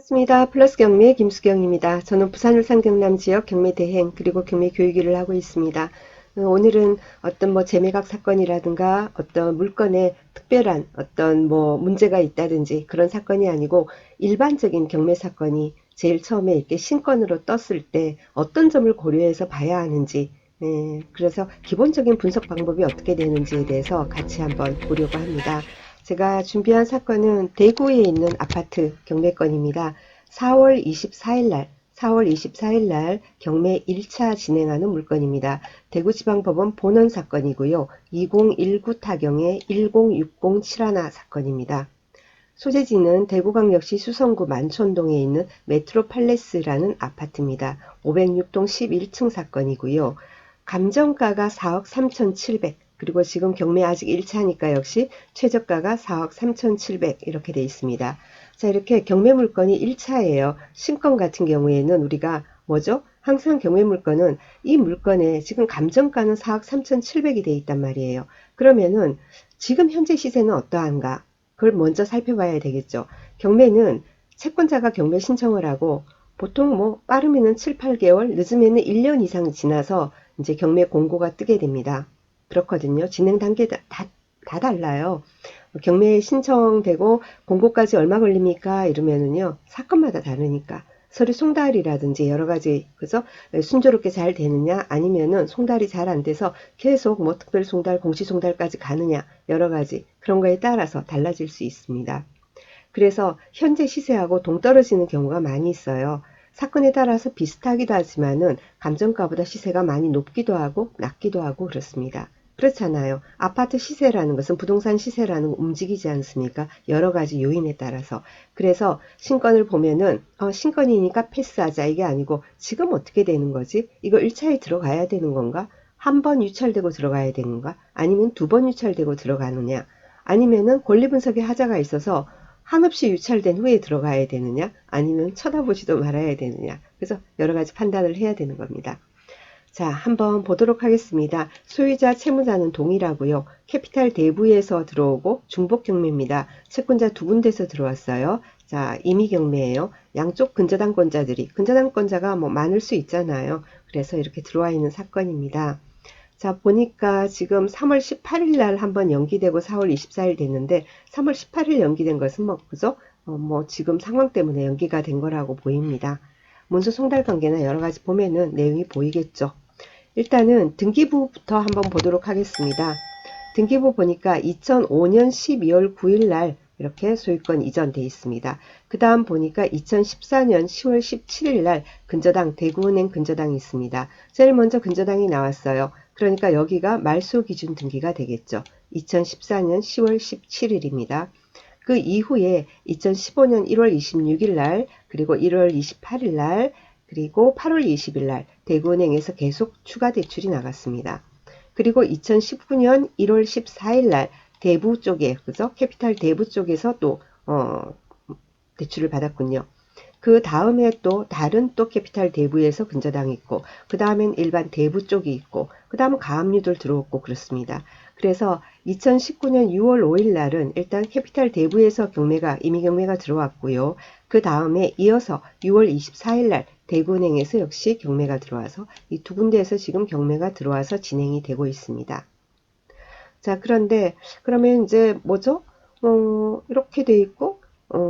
반갑습니다. 플러스 경매 김수경입니다. 저는 부산 울산 경남 지역 경매 대행 그리고 경매 교육 일을 하고 있습니다. 오늘은 어떤 재매각 사건이라든가 어떤 물건에 특별한 어떤 문제가 있다든지 그런 사건이 아니고 일반적인 경매 사건이 제일 처음에 이렇게 신건으로 떴을 때 어떤 점을 고려해서 봐야 하는지, 그래서 기본적인 분석 방법이 어떻게 되는지에 대해서 같이 한번 보려고 합니다. 제가 준비한 사건은 대구에 있는 아파트 경매건입니다. 4월 24일 날 경매 1차 진행하는 물건입니다. 대구지방법원 본원 사건이고요. 2019 타경의 10607 사건입니다. 소재지는 대구광역시 수성구 만촌동에 있는 메트로팔레스라는 아파트입니다. 506동 11층 사건이고요. 감정가가 4억 3,700, 그리고 지금 경매 아직 1차니까 역시 최저가가 4억 3,700 이렇게 돼 있습니다. 자, 이렇게 경매 물건이 1차예요. 신건 같은 경우에는 우리가 뭐죠? 항상 경매 물건은 이 물건에 지금 감정가는 4억 3,700이 돼 있단 말이에요. 그러면은 지금 현재 시세는 어떠한가? 그걸 먼저 살펴봐야 되겠죠. 경매는 채권자가 경매 신청을 하고 보통 빠르면은 7, 8개월, 늦으면은 1년 이상 지나서 이제 경매 공고가 뜨게 됩니다. 그렇거든요. 진행 단계 다 달라요. 경매 신청되고 공고까지 얼마 걸립니까? 이러면은요, 사건마다 다르니까. 서류 송달이라든지 여러 가지, 그죠? 순조롭게 잘 되느냐, 아니면은 송달이 잘 안 돼서 계속 특별 송달, 공시 송달까지 가느냐, 여러 가지. 그런 거에 따라서 달라질 수 있습니다. 그래서 현재 시세하고 동떨어지는 경우가 많이 있어요. 사건에 따라서 비슷하기도 하지만은 감정가보다 시세가 많이 높기도 하고 낮기도 하고 그렇습니다. 그렇잖아요. 아파트 시세라는 것은 부동산 시세라는 거 움직이지 않습니까? 여러 가지 요인에 따라서. 그래서 신건을 보면은 신건이니까 패스하자 이게 아니고 지금 어떻게 되는 거지? 이거 1차에 들어가야 되는 건가? 한 번 유찰되고 들어가야 되는가? 아니면 두 번 유찰되고 들어가느냐? 아니면은 권리분석에 하자가 있어서 한없이 유찰된 후에 들어가야 되느냐 아니면 쳐다보지도 말아야 되느냐, 그래서 여러 가지 판단을 해야 되는 겁니다. 자, 한번 보도록 하겠습니다. 소유자 채무자는 동일하고요. 캐피탈 대부에서 들어오고 중복 경매입니다. 채권자 두 군데서 들어왔어요. 자, 임의 경매예요. 양쪽 근저당권자가 많을 수 있잖아요. 그래서 이렇게 들어와 있는 사건입니다. 자, 보니까 지금 3월 18일 날 한번 연기되고 4월 24일 됐는데 3월 18일 연기된 것은 그죠? 지금 상황 때문에 연기가 된 거라고 보입니다. 문서 송달 관계나 여러 가지 보면은 내용이 보이겠죠. 일단은 등기부부터 한번 보도록 하겠습니다. 등기부 보니까 2005년 12월 9일 날 이렇게 소유권 이전돼 있습니다. 그 다음 보니까 2014년 10월 17일 날 근저당, 대구은행 근저당이 있습니다. 제일 먼저 근저당이 나왔어요. 그러니까 여기가 말소 기준 등기가 되겠죠. 2014년 10월 17일입니다. 그 이후에 2015년 1월 26일 날, 그리고 1월 28일 날, 그리고 8월 20일 날 대구은행에서 계속 추가 대출이 나갔습니다. 그리고 2019년 1월 14일 날 대부 쪽에, 그죠? 캐피탈 대부 쪽에서 또 대출을 받았군요. 그 다음에 또 다른 또 캐피탈 대부에서 근저당이 있고, 그 다음엔 일반 대부 쪽이 있고, 그 다음은 가압류들 들어왔고 그렇습니다. 그래서 2019년 6월 5일 날은 일단 캐피탈 대부에서 임의 경매가 들어왔고요. 그 다음에 이어서 6월 24일 날 대구은행에서 역시 경매가 들어와서 이 두 군데에서 지금 경매가 들어와서 진행이 되고 있습니다. 자, 그런데 그러면 이제 뭐죠? 이렇게 돼 있고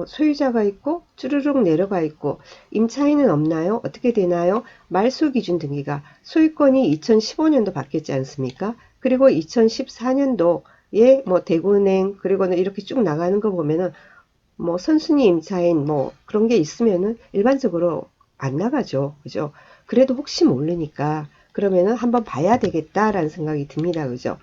소유자가 있고 쭈르륵 내려가 있고 임차인은 없나요? 어떻게 되나요? 말소 기준 등기가 소유권이 2015년도 바뀌었지 않습니까? 그리고 2014년도에 대구은행 그리고는 이렇게 쭉 나가는 거 보면은 선순위 임차인 그런 게 있으면은 일반적으로 안 나가죠. 그죠? 그래도 혹시 모르니까 그러면은 한번 봐야 되겠다라는 생각이 듭니다. 그죠?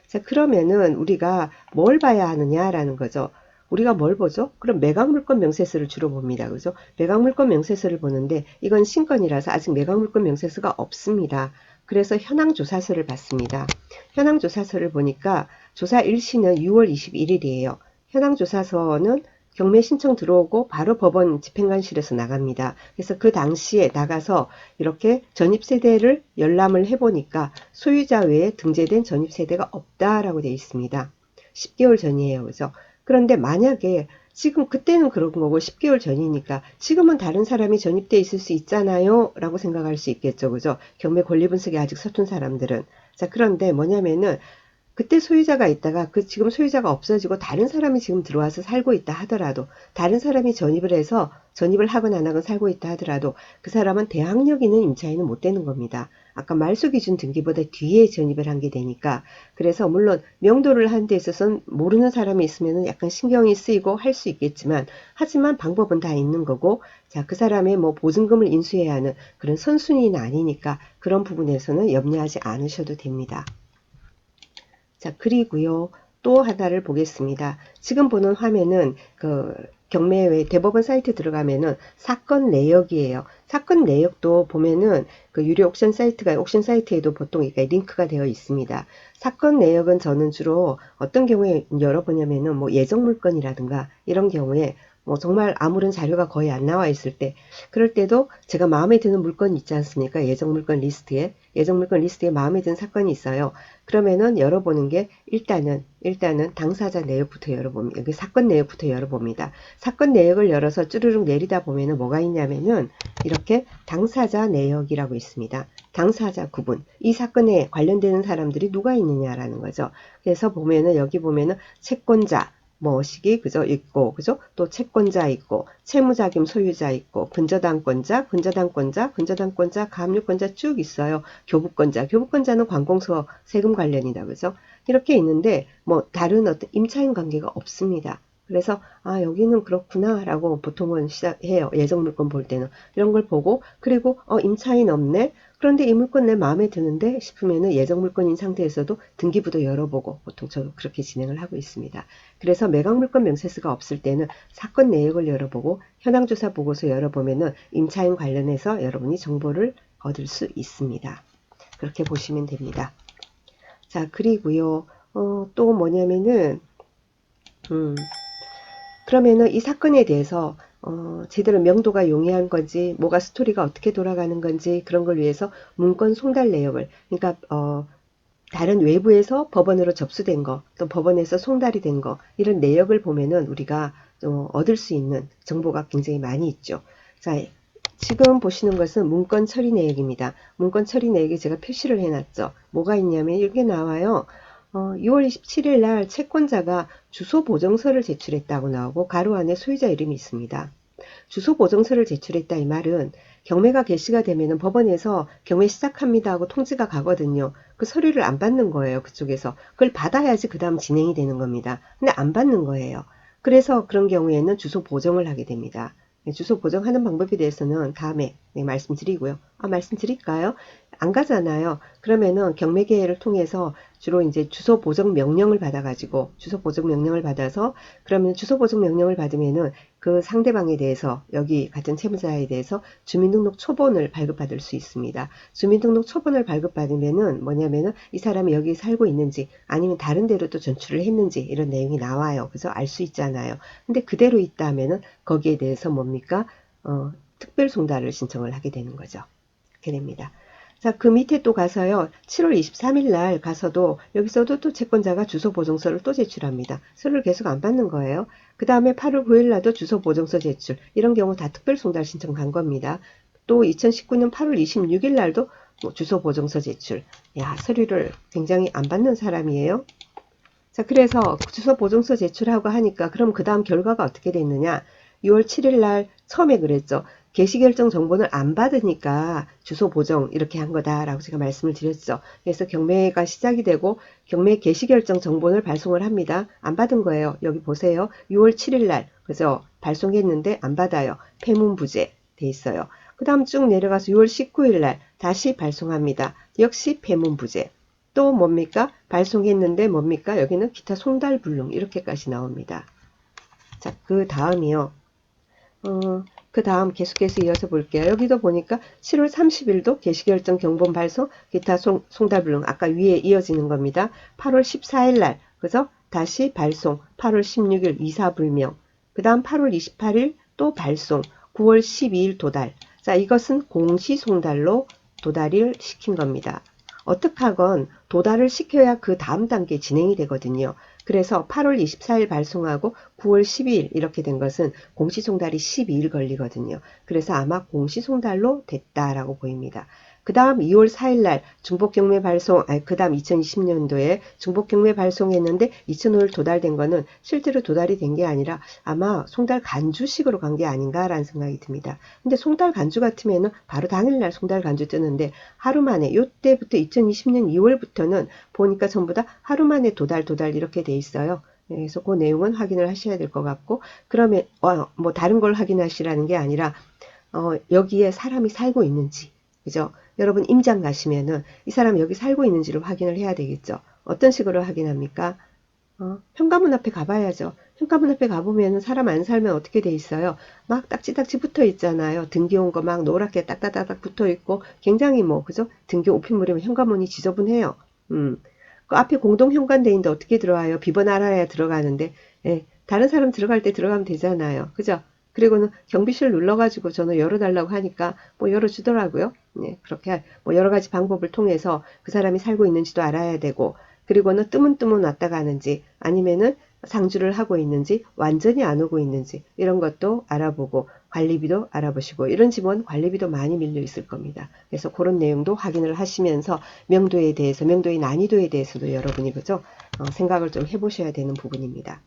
자, 그러면은 우리가 뭘 봐야 하느냐라는 거죠. 우리가 뭘 보죠? 그럼 매각물건 명세서를 주로 봅니다. 그죠? 매각물건 명세서를 보는데 이건 신건이라서 아직 매각물건 명세서가 없습니다. 그래서 현황조사서를 봤습니다. 현황조사서를 보니까 조사 일시는 6월 21일이에요. 현황조사서는 경매 신청 들어오고 바로 법원 집행관실에서 나갑니다. 그래서 그 당시에 나가서 이렇게 전입세대를 열람을 해보니까 소유자 외에 등재된 전입세대가 없다라고 되어 있습니다. 10개월 전이에요. 그죠? 그런데 만약에 지금 그때는 그런 거고 10개월 전이니까 지금은 다른 사람이 전입돼 있을 수 있잖아요 라고 생각할 수 있겠죠. 그죠? 경매 권리 분석이 아직 서툰 사람들은. 자, 그런데 뭐냐면은 그때 소유자가 있다가 그 지금 소유자가 없어지고 다른 사람이 지금 들어와서 살고 있다 하더라도, 다른 사람이 전입을 해서 전입을 하건 안 하건 살고 있다 하더라도 그 사람은 대항력 있는 임차인은 못 되는 겁니다. 아까 말소 기준 등기보다 뒤에 전입을 한 게 되니까. 그래서 물론 명도를 하는 데 있어서는 모르는 사람이 있으면 약간 신경이 쓰이고 할 수 있겠지만, 하지만 방법은 다 있는 거고, 자, 그 사람의 뭐 보증금을 인수해야 하는 그런 선순위는 아니니까 그런 부분에서는 염려하지 않으셔도 됩니다. 자, 그리고요, 또 하나를 보겠습니다. 지금 보는 화면은 그 경매회 대법원 사이트 들어가면은 사건 내역이에요. 사건 내역도 보면은 그 유료 옥션 사이트가, 옥션 사이트에도 보통 이렇게 링크가 되어 있습니다. 사건 내역은 저는 주로 어떤 경우에 열어보냐면은 뭐 예정 물건이라든가 이런 경우에 뭐 정말 아무런 자료가 거의 안 나와 있을 때, 그럴 때도 제가 마음에 드는 물건이 있지 않습니까? 예정 물건 리스트에 마음에 드는 사건이 있어요. 그러면은 열어보는 게 일단은 당사자 내역부터 열어봅니다. 여기 사건 내역부터 열어봅니다. 사건 내역을 열어서 쭈르륵 내리다 보면은 뭐가 있냐면은 이렇게 당사자 내역이라고 있습니다. 당사자 구분. 이 사건에 관련되는 사람들이 누가 있느냐라는 거죠. 그래서 보면은 여기 보면은 채권자, 뭐시기 그죠 있고, 그죠, 또 채권자 있고, 채무자금 소유자 있고, 근저당권자, 가압류권자 쭉 있어요. 교부권자는 관공서 세금 관련이다, 그죠? 이렇게 있는데 뭐 다른 어떤 임차인 관계가 없습니다. 그래서 아, 여기는 그렇구나라고 보통은 시작해요. 예정 물건 볼 때는 이런 걸 보고, 그리고 임차인 없네. 그런데 이 물건 내 마음에 드는데 싶으면은 예정 물건인 상태에서도 등기부도 열어보고, 보통 저도 그렇게 진행을 하고 있습니다. 그래서 매각 물건 명세서가 없을 때는 사건 내역을 열어보고 현황조사 보고서 열어보면은 임차인 관련해서 여러분이 정보를 얻을 수 있습니다. 그렇게 보시면 됩니다. 자, 그리고요, 또 뭐냐면은, 그러면은 이 사건에 대해서, 제대로 명도가 용이한 건지, 뭐가 스토리가 어떻게 돌아가는 건지, 그런 걸 위해서 문건 송달 내역을, 그러니까, 다른 외부에서 법원으로 접수된 거, 또 법원에서 송달이 된 거, 이런 내역을 보면은 우리가 얻을 수 있는 정보가 굉장히 많이 있죠. 자, 지금 보시는 것은 문건 처리 내역입니다. 문건 처리 내역에 제가 표시를 해놨죠. 뭐가 있냐면 이게 나와요. 6월 27일 날 채권자가 주소 보정서를 제출했다고 나오고 가로 안에 소유자 이름이 있습니다. 주소 보정서를 제출했다 이 말은 경매가 개시가 되면은 법원에서 경매 시작합니다 하고 통지가 가거든요. 그 서류를 안 받는 거예요. 그쪽에서. 그걸 받아야지 그 다음 진행이 되는 겁니다. 근데 안 받는 거예요. 그래서 그런 경우에는 주소 보정을 하게 됩니다. 주소 보정하는 방법에 대해서는 다음에 말씀드리고요. 말씀드릴까요? 안 가잖아요. 그러면은 경매계회를 통해서 주로 이제 주소 보정 명령을 받아가지고, 주소 보정 명령을 받아서, 그러면 주소 보정 명령을 받으면은 그 상대방에 대해서, 여기 같은 채무자에 대해서 주민등록 초본을 발급받을 수 있습니다. 주민등록 초본을 발급받으면은 뭐냐면은 이 사람이 여기 살고 있는지 아니면 다른 데로 또 전출을 했는지 이런 내용이 나와요. 그래서 알 수 있잖아요. 근데 그대로 있다면은 거기에 대해서 뭡니까? 특별 송달을 신청을 하게 되는 거죠. 이렇게 됩니다. 자, 그 밑에 또 가서요. 7월 23일 날 가서도 여기서도 또 채권자가 주소 보정서를 또 제출합니다. 서류를 계속 안 받는 거예요. 그 다음에 8월 9일 날도 주소 보정서 제출. 이런 경우 다 특별 송달 신청 간 겁니다. 또 2019년 8월 26일 날도 뭐 주소 보정서 제출. 야, 서류를 굉장히 안 받는 사람이에요. 자, 그래서 주소 보정서 제출하고 하니까 그럼 그 다음 결과가 어떻게 됐느냐. 6월 7일 날 처음에 그랬죠. 개시결정 정보를 안 받으니까 주소 보정 이렇게 한 거다라고 제가 말씀을 드렸죠. 그래서 경매가 시작이 되고 경매 개시결정 정보를 발송을 합니다. 안 받은 거예요. 여기 보세요. 6월 7일 날 그래서 발송했는데 안 받아요. 폐문부재 돼 있어요. 그 다음 쭉 내려가서 6월 19일 날 다시 발송합니다. 역시 폐문부재. 또 뭡니까? 발송했는데 뭡니까? 여기는 기타 송달불능 이렇게까지 나옵니다. 자, 그 다음이요. 그 다음 계속해서 이어서 볼게요. 여기도 보니까 7월 30일도 개시결정 경본 발송, 기타 송달불능 아까 위에 이어지는 겁니다. 8월 14일 날, 그죠? 다시 발송, 8월 16일 이사불명, 그 다음 8월 28일 또 발송, 9월 12일 도달. 자, 이것은 공시송달로 도달을 시킨 겁니다. 어떻게 하건 도달을 시켜야 그 다음 단계 진행이 되거든요. 그래서 8월 24일 발송하고 9월 12일 이렇게 된 것은 공시송달이 12일 걸리거든요. 그래서 아마 공시송달로 됐다라고 보입니다. 그 다음 2월 4일 날 중복경매 발송, 그 다음 2020년도에 중복경매 발송했는데 2,000호를 도달된 거는 실제로 도달이 된 게 아니라 아마 송달 간주식으로 간 게 아닌가라는 생각이 듭니다. 근데 송달 간주 같으면은 바로 당일날 송달 간주 뜨는데 하루 만에, 요때부터 2020년 2월부터는 보니까 전부 다 하루 만에 도달 이렇게 돼 있어요. 그래서 그 내용은 확인을 하셔야 될 것 같고, 그러면 뭐 다른 걸 확인하시라는 게 아니라 여기에 사람이 살고 있는지, 그죠? 여러분 임장 가시면은 이 사람이 여기 살고 있는지를 확인을 해야 되겠죠. 어떤 식으로 확인합니까? 현관문 앞에 가봐야죠. 현관문 앞에 가보면은 사람 안 살면 어떻게 돼 있어요? 막 딱지딱지 붙어 있잖아요. 등기 온 거 막 노랗게 딱딱딱딱 붙어 있고 굉장히 뭐 그죠? 등기 오픈물이면 현관문이 지저분해요. 그 앞에 공동 현관대인데 어떻게 들어와요? 비번 알아야 들어가는데 예, 다른 사람 들어갈 때 들어가면 되잖아요. 그죠? 그리고는 경비실 눌러가지고 저는 열어달라고 하니까 뭐 열어주더라고요. 예, 그렇게 뭐 여러 가지 방법을 통해서 그 사람이 살고 있는지도 알아야 되고 그리고는 뜨문뜨문 왔다 가는지 아니면은 상주를 하고 있는지 완전히 안 오고 있는지 이런 것도 알아보고 관리비도 알아보시고 이런 집은 관리비도 많이 밀려 있을 겁니다. 그래서 그런 내용도 확인을 하시면서 명도에 대해서 명도의 난이도에 대해서도 여러분이 그죠? 생각을 좀 해보셔야 되는 부분입니다.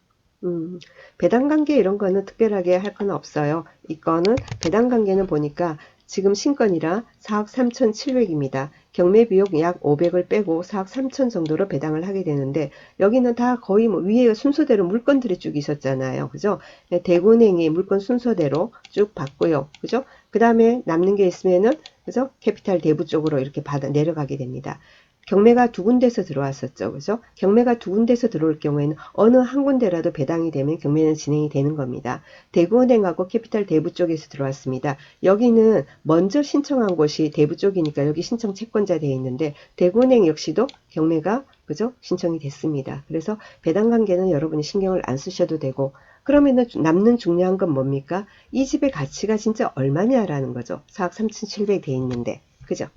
배당관계 이런 거는 특별하게 할 건 없어요. 이거는 배당관계는 보니까 지금 신건이라 4억 3,700입니다. 경매비용 약 500을 빼고 4억 3천 정도로 배당을 하게 되는데 여기는 다 거의 뭐 위에 순서대로 물건들이 쭉 있었잖아요. 그죠? 대구은행이 물건 순서대로 쭉 받고요. 그죠? 그 다음에 남는 게 있으면은 그죠? 캐피탈 대부 쪽으로 이렇게 받아 내려가게 됩니다. 경매가 두 군데서 들어왔었죠. 그죠? 경매가 두 군데서 들어올 경우에는 어느 한 군데라도 배당이 되면 경매는 진행이 되는 겁니다. 대구은행하고 캐피탈 대부 쪽에서 들어왔습니다. 여기는 먼저 신청한 곳이 대부 쪽이니까 여기 신청 채권자 되어 있는데 대구은행 역시도 경매가 그죠? 신청이 됐습니다. 그래서 배당 관계는 여러분이 신경을 안 쓰셔도 되고 그러면은 남는 중요한 건 뭡니까? 이 집의 가치가 진짜 얼마냐라는 거죠. 4억 3,700 돼 있는데. 그죠?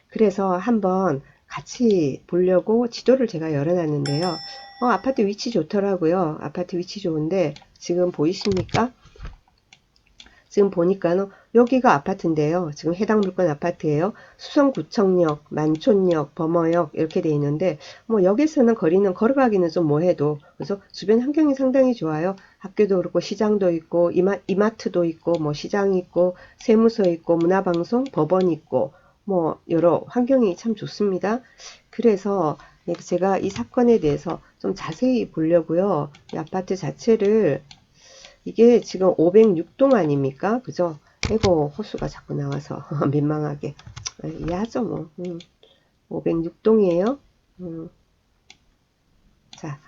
그래서 한번 같이 보려고 지도를 제가 열어놨는데요. 아파트 위치 좋더라고요. 아파트 위치 좋은데 지금 보이십니까? 지금 보니까는 여기가 아파트인데요. 지금 해당 물건 아파트예요. 수성구청역, 만촌역, 범어역 이렇게 돼 있는데 뭐 여기서는 거리는 걸어가기는 좀 뭐해도 그래서 주변 환경이 상당히 좋아요. 학교도 그렇고 시장도 있고 이마트도 있고 뭐 시장 있고 세무서 있고 문화방송, 법원 있고 뭐 여러 환경이 참 좋습니다. 그래서 제가 이 사건에 대해서 좀 자세히 보려고요. 이 아파트 자체를 이게 지금 506동 아닙니까? 그죠? 아이고 호수가 자꾸 나와서 민망하게 이해하죠 뭐. 506동이에요. 자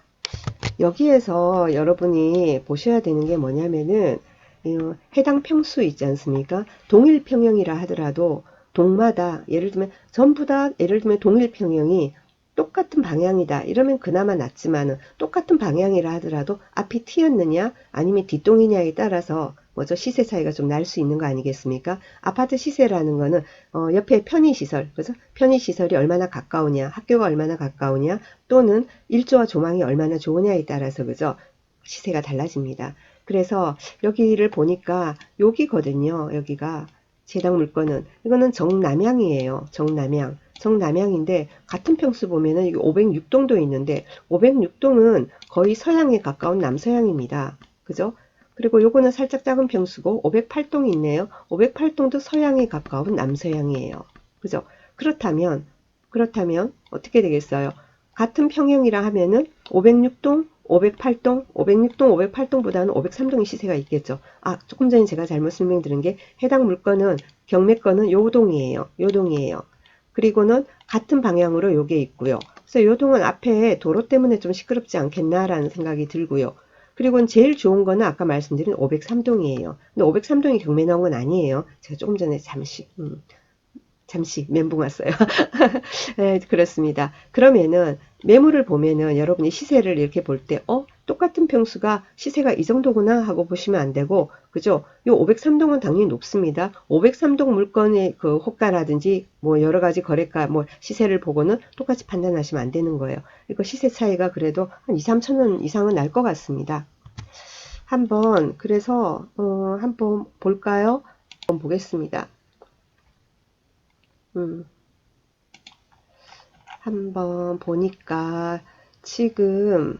여기에서 여러분이 보셔야 되는 게 뭐냐면은 해당 평수 있지 않습니까? 동일 평형이라 하더라도 동마다 예를 들면 전부 다 예를 들면 동일 평형이 똑같은 방향이다 이러면 그나마 낫지만은 똑같은 방향이라 하더라도 앞이 T였느냐 아니면 뒷동이냐에 따라서 뭐죠 시세 차이가 좀 날 수 있는 거 아니겠습니까? 아파트 시세라는 거는 옆에 편의시설 그래서 편의시설이 얼마나 가까우냐 학교가 얼마나 가까우냐 또는 일조와 조망이 얼마나 좋으냐에 따라서 그죠 시세가 달라집니다. 그래서 여기를 보니까 여기거든요. 여기가 제당 물건은 이거는 정남향이에요. 정남향인데 같은 평수 보면은 이게 506동도 있는데 506동은 거의 서양에 가까운 남서양입니다. 그죠? 그리고 요거는 살짝 작은 평수고 508동이 있네요. 508동도 서양에 가까운 남서양이에요. 그죠? 그렇다면 어떻게 되겠어요? 같은 평형이라 하면은 506동, 508동, 506동, 508동보다는 503동의 시세가 있겠죠. 조금 전에 제가 잘못 설명드린 게 해당 물건은 경매건은 요 동이에요. 요 동이에요. 그리고는 같은 방향으로 요게 있고요. 그래서 요 동은 앞에 도로 때문에 좀 시끄럽지 않겠나라는 생각이 들고요. 그리고 제일 좋은 거는 아까 말씀드린 503동이에요. 근데 503동이 경매 나온 건 아니에요. 제가 조금 전에 잠시 멘붕 왔어요. 네, 그렇습니다. 그러면은 매물을 보면은 여러분이 시세를 이렇게 볼 때, 똑같은 평수가 시세가 이 정도구나 하고 보시면 안 되고, 그죠? 요 503동은 당연히 높습니다. 503동 물건의 그 호가라든지 뭐 여러 가지 거래가 뭐 시세를 보고는 똑같이 판단하시면 안 되는 거예요. 이거 시세 차이가 그래도 한 2, 3천 원 이상은 날 것 같습니다. 한번 그래서 한번 볼까요? 한번 보겠습니다. 한번 보니까 지금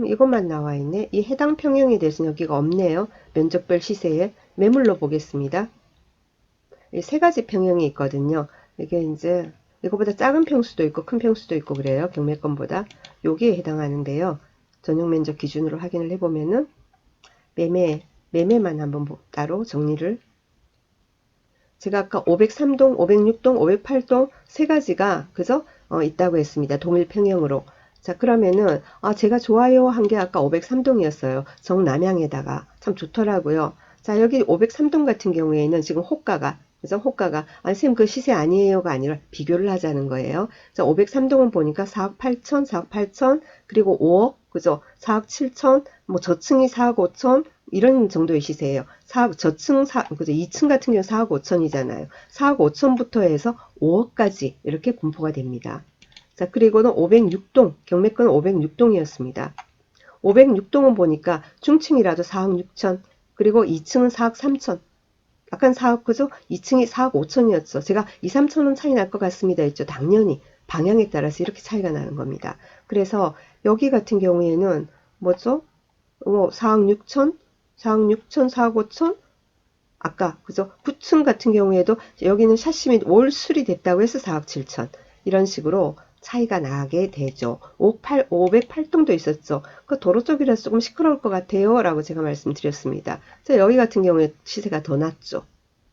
이것만 나와 있네. 이 해당 평형에 대해서는 여기가 없네요. 면적별 시세에 매물로 보겠습니다. 이 세 가지 평형이 있거든요. 이게 이제 이거보다 작은 평수도 있고 큰 평수도 있고 그래요. 경매권보다 여기에 해당하는데요. 전용 면적 기준으로 확인을 해보면은 매매만 한번 따로 정리를. 제가 아까 503동, 506동, 508동 세 가지가 그죠? 있다고 했습니다. 동일 평형으로. 자, 그러면은 제가 좋아요 한 게 아까 503동이었어요. 정남향에다가 참 좋더라고요. 자, 여기 503동 같은 경우에는 지금 호가가 그죠? 호가가 쌤 그 시세 아니에요가 아니라 비교를 하자는 거예요. 자, 503동은 보니까 4억 8천, 4억 8천, 그리고 5억, 그죠? 4억 7천, 뭐 저층이 4억 5천, 이런 정도의 시세예요. 4억, 저층, 그죠? 2층 같은 경우 4억 5천이잖아요. 4억 5천부터 해서 5억까지 이렇게 분포가 됩니다. 자, 그리고는 506동, 경매권은 506동이었습니다. 506동은 보니까 중층이라도 4억 6천, 그리고 2층은 4억 3천, 약간 4억, 그죠? 2층이 4억 5천이었죠. 제가 2, 3천 원 차이 날 것 같습니다 했죠. 당연히 방향에 따라서 이렇게 차이가 나는 겁니다. 그래서 여기 같은 경우에는 뭐죠? 4억 6천, 4억 6천, 4억 5천, 아까 그죠? 9층 같은 경우에도 여기는 샤시 및 올술이 됐다고 해서 4억 7천, 이런 식으로 차이가 나게 되죠. 508동도 있었죠. 그 도로 쪽이라서 조금 시끄러울 것 같아요 라고 제가 말씀드렸습니다. 여기 같은 경우에 시세가 더 낮죠.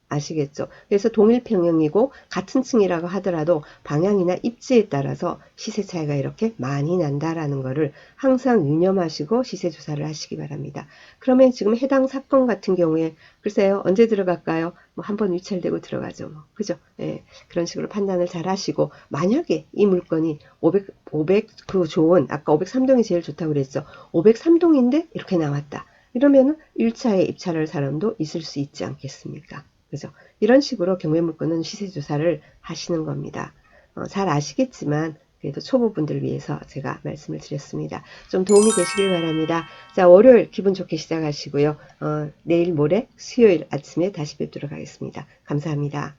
아시겠죠? 그래서 동일 평형이고 같은 층이라고 하더라도 방향이나 입지에 따라서 시세 차이가 이렇게 많이 난다라는 것을 항상 유념하시고 시세 조사를 하시기 바랍니다. 그러면 지금 해당 사건 같은 경우에 글쎄요, 언제 들어갈까요? 뭐 한번 유찰되고 들어가죠. 뭐. 그죠? 예, 그런 식으로 판단을 잘 하시고 만약에 이 물건이 500 그 좋은 아까 503동이 제일 좋다고 그랬죠. 503동인데 이렇게 나왔다. 이러면은 1차에 입찰할 사람도 있을 수 있지 않겠습니까? 그죠? 이런 식으로 경매물건은 시세조사를 하시는 겁니다. 잘 아시겠지만 그래도 초보분들 위해서 제가 말씀을 드렸습니다. 좀 도움이 되시길 바랍니다. 자, 월요일 기분 좋게 시작하시고요. 내일 모레 수요일 아침에 다시 뵙도록 하겠습니다. 감사합니다.